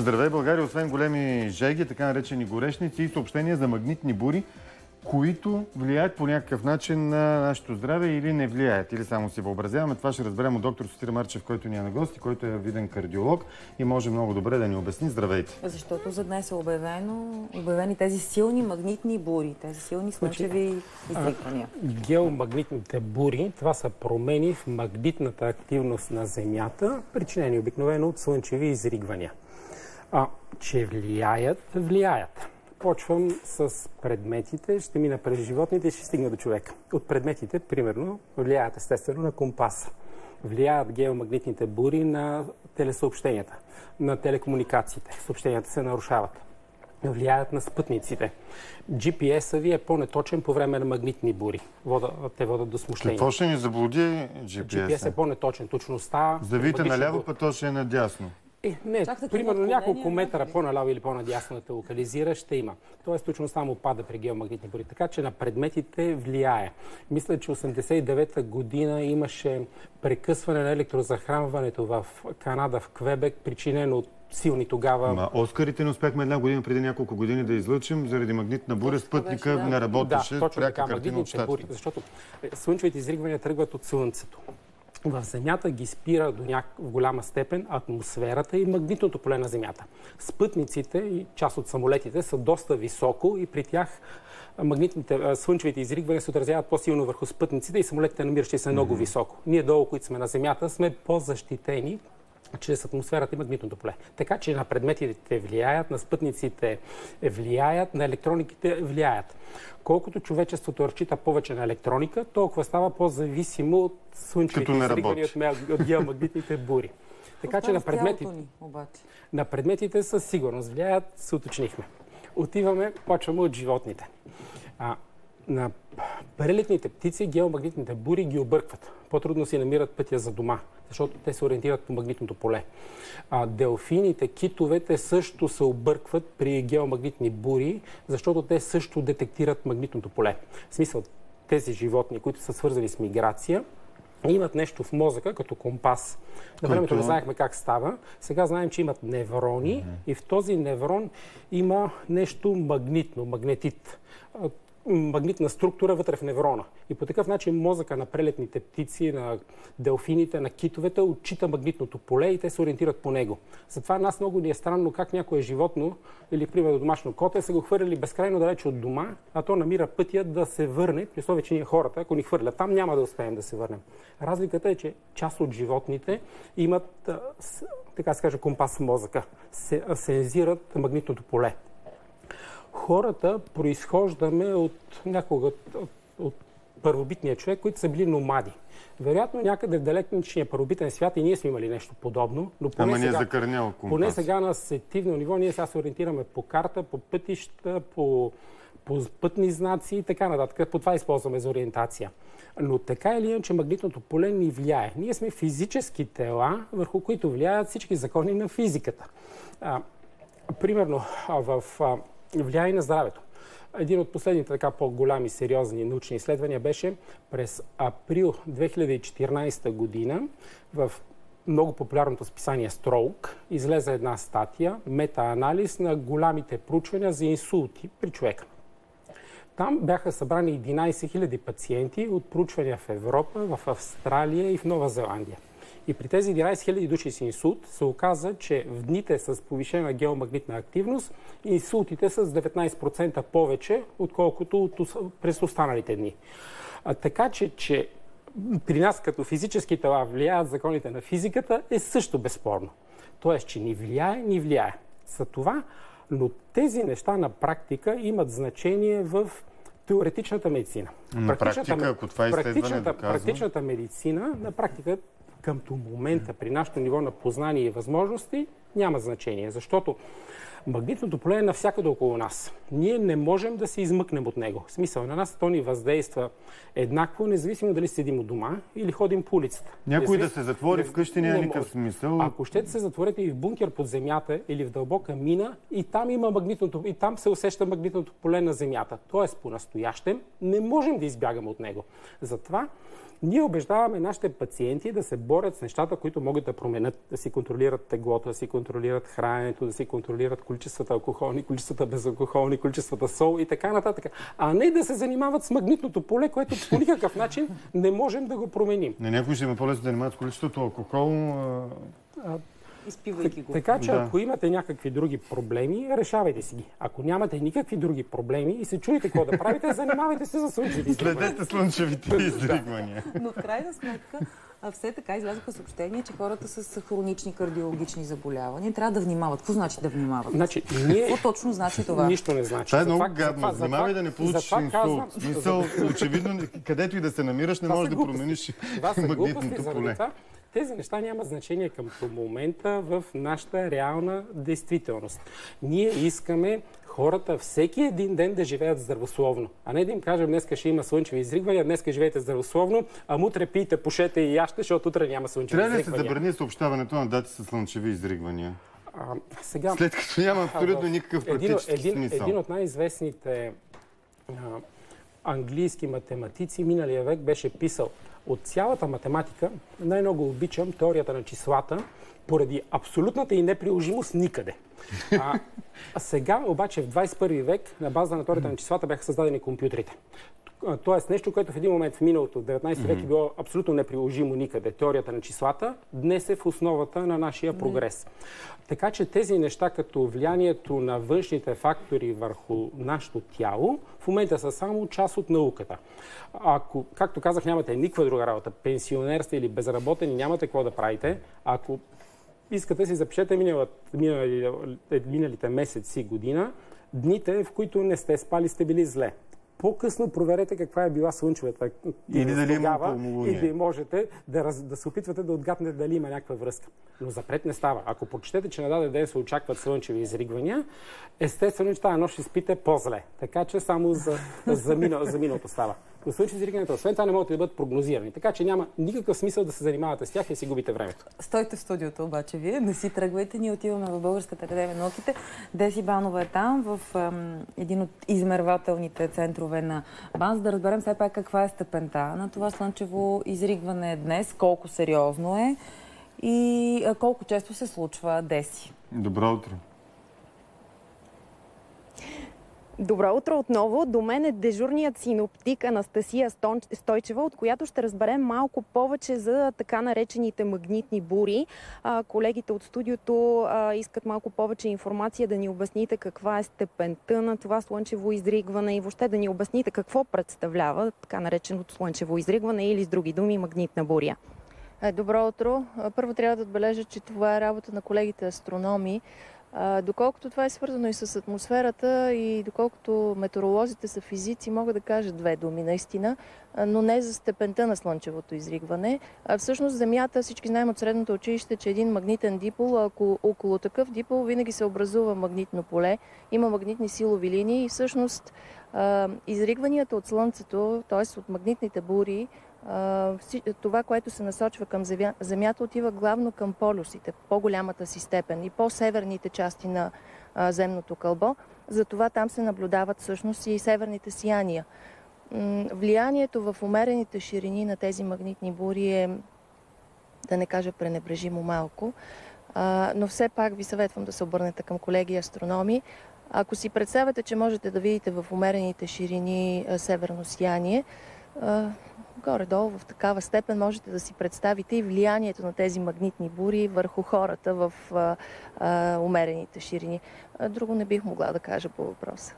Здравей, България! Освен големи жеги, така наречени горешници и съобщения за магнитни бури, които влияят по някакъв начин на нашето здраве или не влияят, или само си въобразяваме. Това ще разберем от доктор Сотир Марчев, който ни е на гости, който е виден кардиолог и може много добре да ни обясни. Здравейте! Защото за днес е обявени тези силни магнитни бури, тези силни слънчеви изригвания. Геомагнитните бури, това са промени в магнитната активност на Земята, причинени обикновено от слънчеви изригвания. Че влияят. Почвам с предметите, ще мина през животните и ще стигна до човека. От предметите, примерно, влияят естествено на компаса. Влияят геомагнитните бури на телесъобщенията, на телекомуникациите. Съобщенията се нарушават. Влияят на спътниците. GPS-а ви е по-неточен по време на магнитни бури. Те водят до смущение. Какво ще ни заблуди GPS? GPS е по-неточен. Точността... Завите наляво, пък то ще е надясно. Не, примерно няколко метра по-наляво или по-надясно да те локализира, ще има. Тоест точността му пада при геомагнитни бури. Така че на предметите влияе. Мисля, че 1989 година имаше прекъсване на електрозахранването в Канада, в Квебек, причинено от силни тогава... Оскарите не успяхме една година преди няколко години да излъчим, заради магнитна буря, спътника не работеше. Да, точно така, магнитните бури, защото слънчевите изригвания тръгват от Слънцето. В Земята ги спира в голяма степен атмосферата и магнитното поле на Земята. Спътниците и част от самолетите са доста високо и при тях слънчевите изригвания се отразяват по-силно върху спътниците и самолетите, намиращи се много високо. Ние долу, които сме на Земята, сме по-защитени чрез атмосферата и магнитното поле. Така че на предметите влияят, на спътниците влияят, на електрониките влияят. Колкото човечеството разчита повече на електроника, толкова става по-зависимо от слънчевите изригвания, от геомагнитните бури. Така че на предметите със сигурност влияят, се уточнихме. Почваме от животните. На прелетните птици геомагнитните бури ги объркват. По-трудно си намират пътя за дома, защото те се ориентират по магнитното поле. Делфините, китовете също се объркват при геомагнитни бури, защото те също детектират магнитното поле. В смисъл, тези животни, които са свързани с миграция, имат нещо в мозъка, като компас. На времето не знаехме как става. Сега знаем, че имат неврони и в този неврон има нещо магнитно, магнетит. Магнитна структура вътре в неврона. И по такъв начин мозъка на прелетните птици, на делфините, на китовете отчита магнитното поле и те се ориентират по него. Затова нас много ни е странно как някое животно или, примерно, домашно коте са го хвърляли безкрайно далече от дома, а то намира пътя да се върне, при условие, че ние хората, ако ни хвърлят там, няма да успеем да се върнем. Разликата е, че част от животните имат, така се каже, компас в мозъка. Сензират магнитното поле. Хората произхождаме от първобитния човек, които са били номади. Вероятно някъде в далечния първобитен свят и ние сме имали нещо подобно, но поне сега на сетивно ниво ние сега се ориентираме по карта, по пътища, по пътни знаци и така нататък. По това използваме за ориентация. Но така или иначе магнитното поле ни влияе. Ние сме физически тела, върху които влияят всички закони на физиката. Примерно влияе на здравето. Един от последните така по-голями сериозни научни изследвания беше през април 2014 година в много популярното списание Stroke излезе една статия, метаанализ на голямите проучвания за инсулти при човека. Там бяха събрани 11 000 пациенти от проучвания в Европа, в Австралия и в Нова Зеландия. И при тези 11 000 души с инсулт се оказа, че в дните с повишена геомагнитна активност инсултите са с 19% повече, отколкото през останалите дни. Така че при нас като физически тела влияят законите на физиката е също безспорно. Тоест, че ни влияе. За това, но тези неща на практика имат значение в теоретичната медицина. На практика, ако това изследване доказва... Практичната медицина на практика къмто момента при нашето ниво на познание и възможности няма значение, защото магнитното поле е навсякъде около нас. Ние не можем да се измъкнем от него. В смисъл, на нас то ни въздейства еднакво, независимо дали седим у дома или ходим по улицата. Някой да се затвори вкъщи няма никакъв смисъл. Ако ще се затворите и в бункер под земята или в дълбока мина, и там има и там се усеща магнитното поле на земята. Тоест, по-настоящем не можем да избягаме от него. Затова Ние убеждаваме нашите пациенти да се борят с нещата, които могат да променят, да си контролират теглото, да си контролират храненето, да си контролират количествата алкохолни, количествата безалкохолни, количествата сол и така нататък. А не да се занимават с магнитното поле, което по никакъв начин не можем да го променим. На някой ще има по-лесно да занимават с количеството алкохол. Изпивайки го. Така че ако имате някакви други проблеми, решавайте си ги. Ако нямате никакви други проблеми и се чуете какво да правите, занимавайте се за слънчеви изригвания. Следете слънчевите изригвания. Но в крайна сметка все така излязоха съобщения, че хората с хронични кардиологични заболявания трябва да внимават. Какво значи да внимават? Значи, ние... Какво точно значи това? Нищо не значи. Това е много гадно. Внимавай да не получиш инсулт. Смисъл, очевидно, където и да се намираш, не можеш да промениш магнитното поле. Тези неща нямат значение към момента в нашата реална действителност. Ние искаме хората всеки един ден да живеят здравословно. А не да им кажем, днеска ще има слънчеви изригвания, днеска живеете здравословно, а утре пийте, пушете и яще, защото утре няма слънчеви изригвания. Трябва ли да се забрани съобщаването на дати с слънчеви изригвания? Сега, след като няма абсолютно никакъв практически смисъл. Един от най-известните английски математици миналия век беше писал: от цялата математика най-много обичам теорията на числата поради абсолютната и неприложимост никъде. А сега обаче в 21 век на база на теорията на числата бяха създадени компютрите. Тоест нещо, което в един момент в миналото, 19 век е било абсолютно неприложимо никъде, теорията на числата, днес е в основата на нашия прогрес. Така че тези неща, като влиянието на външните фактори върху нашето тяло, в момента са само част от науката. Ако, както казах, нямате никаква друга работа, пенсионер сте или безработен, нямате какво да правите, ако искате си запишете миналите месеци, година, дните, в които не сте спали, сте били зле. По-късно проверете каква е била слънчевата или дали има пълнолуние. Или можете да се опитвате да отгаднете дали има някаква връзка. Но запред не става. Ако прочетете, че на даден ден се очакват слънчеви изригвания, естествено, че тази нощ ще спите по-зле. Така че само за миналото става. Но слънчеви изригванията, освен това, не могат да бъдат прогнозирани. Така че няма никакъв смисъл да се занимавате с тях и си губите времето. Стойте в студиото обаче вие, не си тръгвайте. Ние отиваме в Българската академия на науките. Деси Банова е там, в един от измервателните центрове на БАН, за да разберем все пак каква е степента на това слънчево изригване днес, колко сериозно е и колко често се случва. Деси. Добро утро. Добро утро отново. До мен е дежурният синоптик Анастасия Стойчева, от която ще разберем малко повече за така наречените магнитни бури. Колегите от студиото искат малко повече информация, да ни обясните каква е степента на това слънчево изригване и въобще да ни обясните какво представлява така нареченото слънчево изригване или с други думи магнитна буря. Добро утро. Първо трябва да отбележа, че това е работа на колегите астрономи. Доколкото това е свързано и с атмосферата и доколкото метеоролозите са физици, мога да кажа две думи наистина, но не за степента на слънчевото изригване. Всъщност Земята, всички знаем от средното училище, че един магнитен дипол, ако около такъв дипол винаги се образува магнитно поле, има магнитни силови линии и всъщност изригванията от Слънцето, т.е. от магнитните бури, това, което се насочва към Земята, отива главно към полюсите, по-голямата си степен и по-северните части на земното кълбо. Затова там се наблюдават всъщност и северните сияния. Влиянието в умерените ширини на тези магнитни бури е, да не кажа пренебрежимо малко, но все пак ви съветвам да се обърнете към колеги астрономи. Ако си представяте, че можете да видите в умерените ширини северно сияние, горе-долу в такава степен можете да си представите и влиянието на тези магнитни бури върху хората в умерените ширини. Друго не бих могла да кажа по въпроса.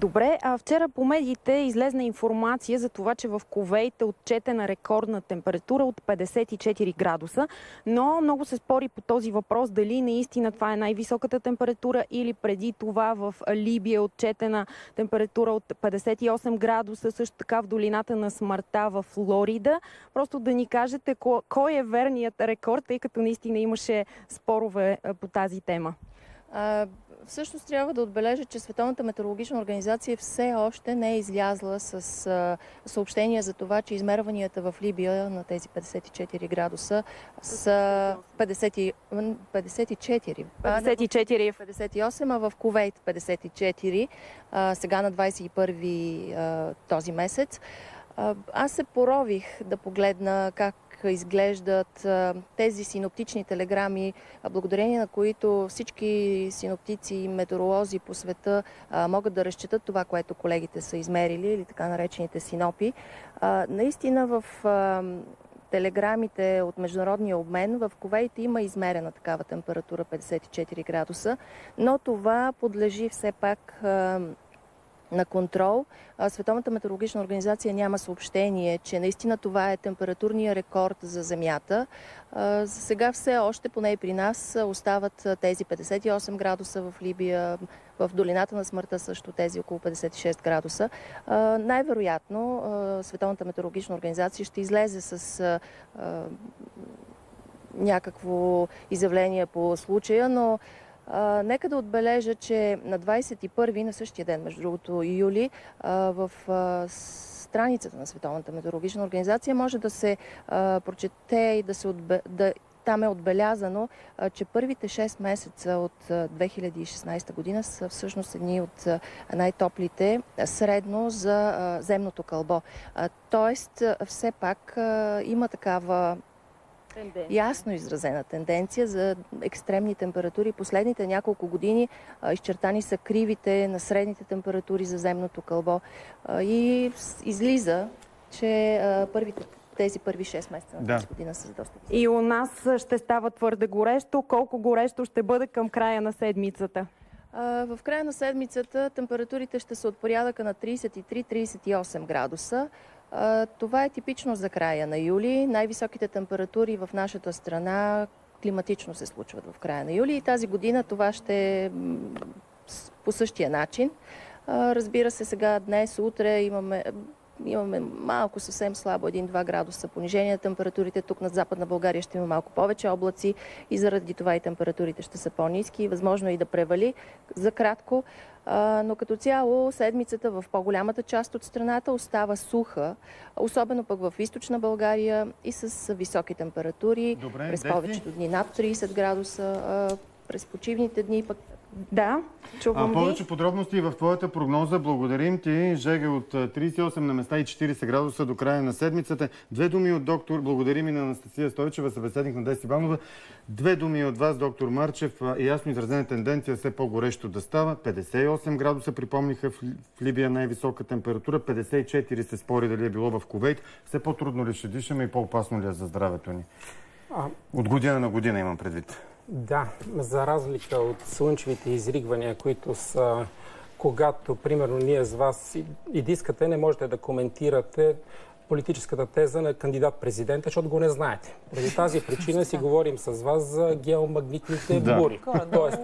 Добре, вчера по медиите излезна информация за това, че в Кувейт е отчетена рекордна температура от 54 градуса, но много се спори по този въпрос дали наистина това е най-високата температура или преди това в Либия е отчетена температура от 58 градуса, също така в долината на смъртта в Флорида. Просто да ни кажете кой е верният рекорд, тъй като наистина имаше спорове по тази тема. Всъщност трябва да отбележа, че Световната метеорологична организация все още не е излязла с съобщения за това, че измерванията в Либия на тези 54 градуса са 58, а в Кувейт 54, сега на 21 този месец. Аз се порових да погледна как изглеждат тези синоптични телеграми, благодарение на които всички синоптици и метеоролози по света могат да разчетат това, което колегите са измерили, или така наречените синопи. Наистина в телеграмите от международния обмен в Кувейт има измерена такава температура 54 градуса, но това подлежи все пак на контрол. Световната метеорологична организация няма съобщение, че наистина това е температурния рекорд за Земята. За сега все още, поне и при нас, остават тези 58 градуса в Либия, в долината на смъртта също тези около 56 градуса. Най-вероятно Световната метеорологична организация ще излезе с някакво изявление по случая, но нека да отбележа, че на 21-ви, на същия ден, между другото, юли, в страницата на Световната метеорологична организация може да се прочете и там е отбелязано, че първите 6 месеца от 2016 година са всъщност едни от най-топлите средно за земното кълбо. Тоест, все пак има такава ясно изразена тенденция за екстремни температури. Последните няколко години изчертани са кривите на средните температури за земното кълбо и излиза, че тези първи 6 месеца на тази година са доста. И у нас ще става твърде горещо. Колко горещо ще бъде към края на седмицата? В края на седмицата температурите ще са от порядъка на 33-38 градуса. Това е типично за края на юли. Най-високите температури в нашата страна климатично се случват в края на юли и тази година това ще е по същия начин. Разбира се, сега днес, утре имаме малко съвсем слабо 1-2 градуса понижение на температурите. Тук над Западна България ще има малко повече облаци и заради това и температурите ще са по-ниски. Възможно и да превали за кратко. Но като цяло седмицата в по-голямата част от страната остава суха, особено пък в източна България и с високи температури. През повечето дни над 30 градуса, през почивните дни пък. Да, чувам ви. Повече подробности в твоята прогноза. Благодарим ти. Жега от 38 на места и 40 градуса до края на седмицата. Две думи от доктор. Благодарим и на Анастасия Стойчева, събеседник на Деси Иванова. Две думи от вас, доктор Марчев. Ясно изразена тенденция все по-горещо да става. 58 градуса припомниха в Либия най-висока температура. 54 се спори дали е било в Кувейт. Все по-трудно ли ще дишаме и по-опасно ли е за здравето ни? От година на година имам предвид. Да, за разлика от слънчевите изригвания, които са когато, примерно, ние с вас и дискате, не можете да коментирате политическата теза на кандидат-президента, защото го не знаете. Поради тази причина си говорим с вас за геомагнитните бури. Тоест,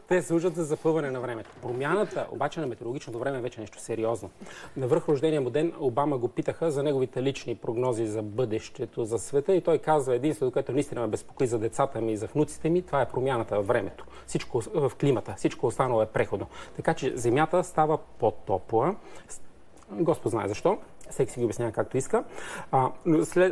те служат за запъване на времето. Промяната обаче на метеорологичното време е вече нещо сериозно. На върхрождения му ден Обама го питаха за неговите лични прогнози за бъдещето, за света и той казва: единството, което наистина ме безпокои за децата ми и за внуците ми, това е промяната във времето. Всичко в климата, всичко останало е преходно. Така че Земята става по-топла. Господ знае защо. Всеки си ги обяснява както иска.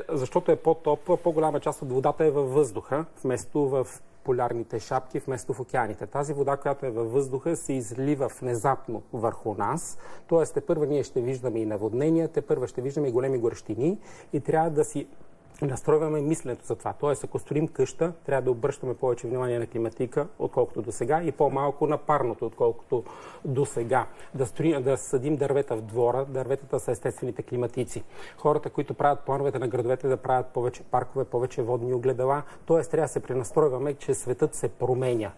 Защото е по-топла, по-голяма част от водата е във въздуха, вместо в полярните шапки, вместо в океаните. Тази вода, която е във въздуха, се излива внезапно върху нас. Тоест, тепърва ние ще виждаме и наводнения, тепърва ще виждаме и големи горещини и трябва да си настройваме мисленето за това. Тоест, ако строим къща, трябва да обръщаме повече внимание на климатика, отколкото до сега, и по-малко на парното, отколкото до сега. Да съдим дървета в двора, дърветата са естествените климатици. Хората, които правят плановете на градовете, да правят повече паркове, повече водни огледала. Тоест, трябва да се пренастройваме, че светът се променя.